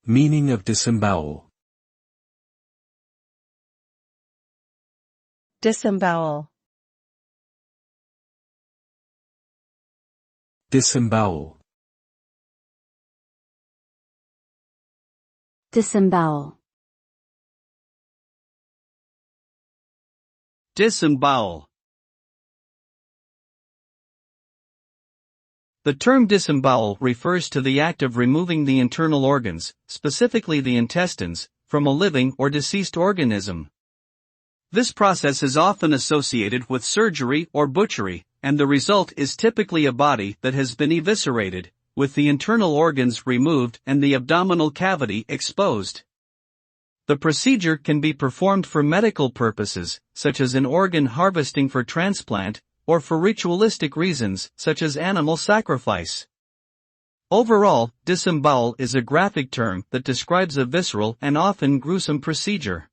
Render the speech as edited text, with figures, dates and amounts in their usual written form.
Meaning of disembowel. Disembowel. Disembowel. Disembowel. Disembowel. The term disembowel refers to the act of removing the internal organs, specifically the intestines, from a living or deceased organism. This process is often associated with surgery or butchery, and the result is typically a body that has been eviscerated, with the internal organs removed and the abdominal cavity exposed. The procedure can be performed for medical purposes, such as in organ harvesting for transplant, or for ritualistic reasons, such as animal sacrifice. Overall, disembowel is a graphic term that describes a visceral and often gruesome procedure.